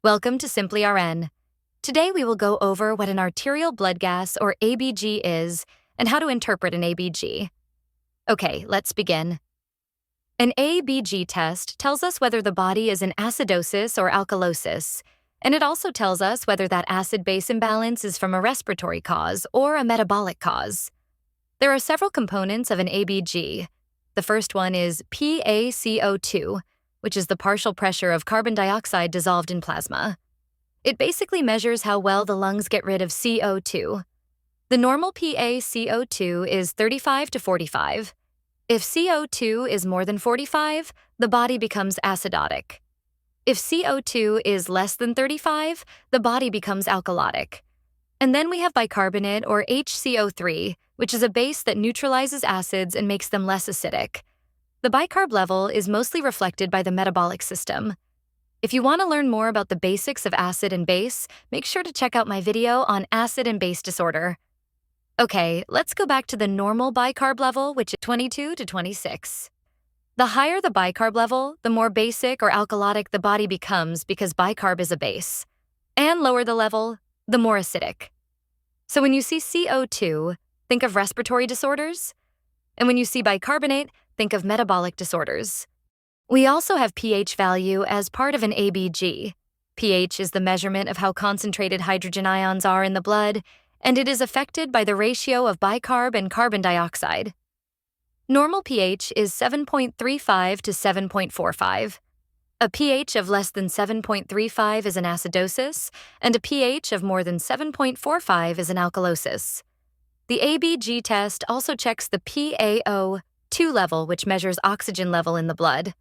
Welcome to SimplyRN. Today we will go over what an arterial blood gas, or ABG, is and how to interpret an ABG. Okay, let's begin. An ABG test tells us whether the body is in acidosis or alkalosis, and it also tells us whether that acid-base imbalance is from a respiratory cause or a metabolic cause. There are several components of an ABG. The first one is PaCO2, which is the partial pressure of carbon dioxide dissolved in plasma. It basically measures how well the lungs get rid of CO2. The normal PaCO2 is 35 to 45. If CO2 is more than 45, the body becomes acidotic. If CO2 is less than 35, the body becomes alkalotic. And then we have bicarbonate, or HCO3, which is a base that neutralizes acids and makes them less acidic. The bicarb level is mostly reflected by the metabolic system. If you want to learn more about the basics of acid and base, make sure to check out my video on acid and base disorder. Okay, let's go back to the normal bicarb level, which is 22 to 26. The higher the bicarb level, the more basic or alkalotic the body becomes because bicarb is a base. And lower the level, the more acidic. So when you see CO2, think of respiratory disorders. And when you see bicarbonate, think of metabolic disorders. We also have pH value as part of an ABG. pH is the measurement of how concentrated hydrogen ions are in the blood, and it is affected by the ratio of bicarb and carbon dioxide. Normal pH is 7.35 to 7.45. A pH of less than 7.35 is an acidosis, and a pH of more than 7.45 is an alkalosis. The ABG test also checks the PaO2 level, which measures oxygen level in the blood.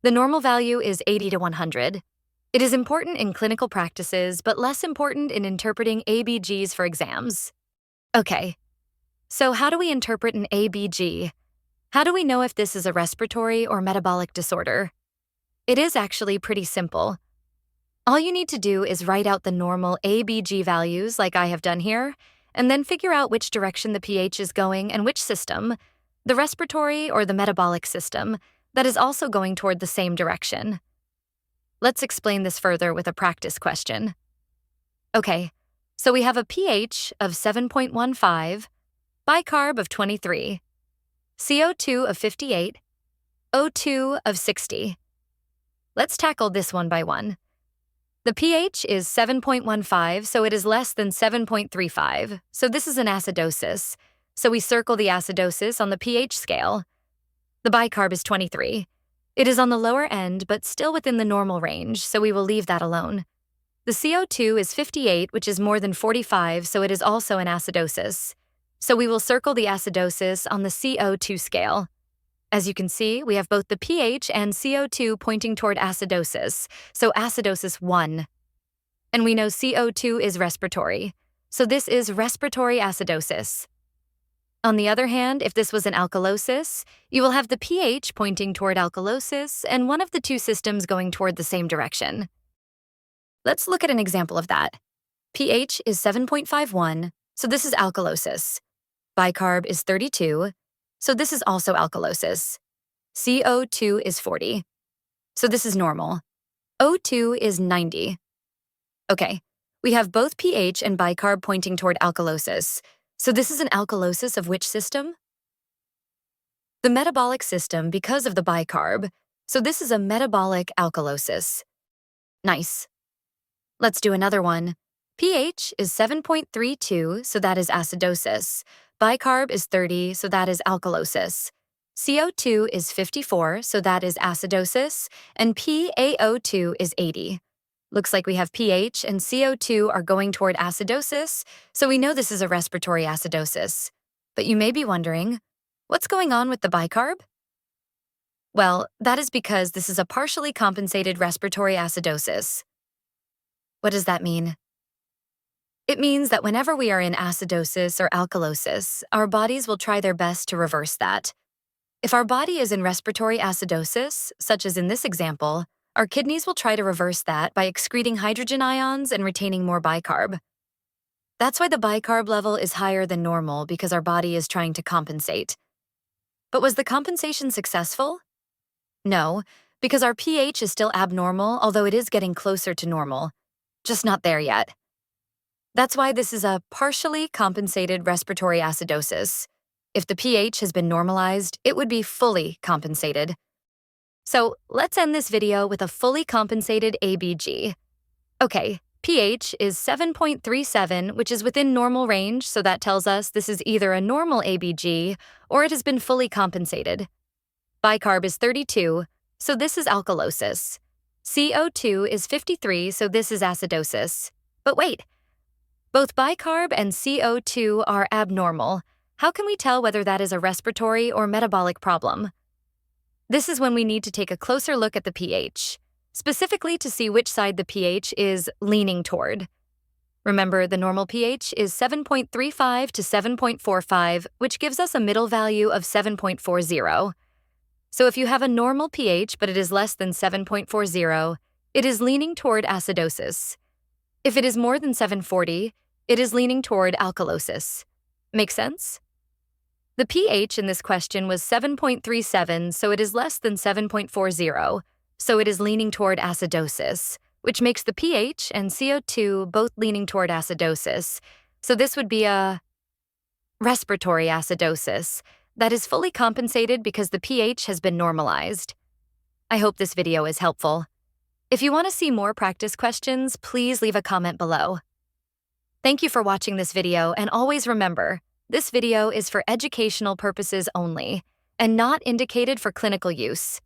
The normal value is 80 to 100. It is important in clinical practices, but less important in interpreting ABGs for exams. Okay, so how do we interpret an ABG? How do we know if this is a respiratory or metabolic disorder? It is actually pretty simple. All you need to do is write out the normal ABG values like I have done here, and then figure out which direction the pH is going and which system, the respiratory or the metabolic system, that is also going toward the same direction. Let's explain this further with a practice question. Okay, so we have a pH of 7.15, bicarb of 23, CO2 of 58, O2 of 60. Let's tackle this one by one. The pH is 7.15, so it is less than 7.35, so this is an acidosis, so we circle the acidosis on the pH scale. The bicarb is 23. It is on the lower end, but still within the normal range, so we will leave that alone. The CO2 is 58, which is more than 45, so it is also an acidosis. So we will circle the acidosis on the CO2 scale. As you can see, we have both the pH and CO2 pointing toward acidosis, so acidosis 1. And we know CO2 is respiratory, so this is respiratory acidosis. On the other hand, if this was an alkalosis, you will have the pH pointing toward alkalosis and one of the two systems going toward the same direction. Let's look at an example of that. pH is 7.51, so this is alkalosis. Bicarb is 32, so this is also alkalosis. CO2 is 40, so this is normal. O2 is 90. Okay, we have both pH and bicarb pointing toward alkalosis, so this is an alkalosis of which system? The metabolic system because of the bicarb, so this is a metabolic alkalosis. Nice. Let's do another one. pH is 7.32, so that is acidosis. Bicarb is 30, so that is alkalosis. CO2 is 54, so that is acidosis, and PaO2 is 80. Looks like we have pH and CO2 are going toward acidosis, so we know this is a respiratory acidosis. But you may be wondering, what's going on with the bicarb? Well, that is because this is a partially compensated respiratory acidosis. What does that mean? It means that whenever we are in acidosis or alkalosis, our bodies will try their best to reverse that. If our body is in respiratory acidosis, such as in this example, our kidneys will try to reverse that by excreting hydrogen ions and retaining more bicarb. That's why the bicarb level is higher than normal, because our body is trying to compensate. But was the compensation successful? No, because our pH is still abnormal, although it is getting closer to normal, just not there yet. That's why this is a partially compensated respiratory acidosis. If the pH has been normalized, it would be fully compensated. So let's end this video with a fully compensated ABG. Okay, pH is 7.37, which is within normal range, so that tells us this is either a normal ABG or it has been fully compensated. Bicarb is 32, so this is alkalosis. CO2 is 53, so this is acidosis. But wait, both bicarb and CO2 are abnormal. How can we tell whether that is a respiratory or metabolic problem? This is when we need to take a closer look at the pH, specifically to see which side the pH is leaning toward. Remember, the normal pH is 7.35 to 7.45, which gives us a middle value of 7.40. So if you have a normal pH but it is less than 7.40, it is leaning toward acidosis. If it is more than 740, it is leaning toward alkalosis. Make sense? The pH in this question was 7.37, so it is less than 7.40, so it is leaning toward acidosis, which makes the pH and CO2 both leaning toward acidosis. So this would be a respiratory acidosis that is fully compensated because the pH has been normalized. I hope this video is helpful. If you want to see more practice questions, please leave a comment below. Thank you for watching this video, and always remember, this video is for educational purposes only and not indicated for clinical use.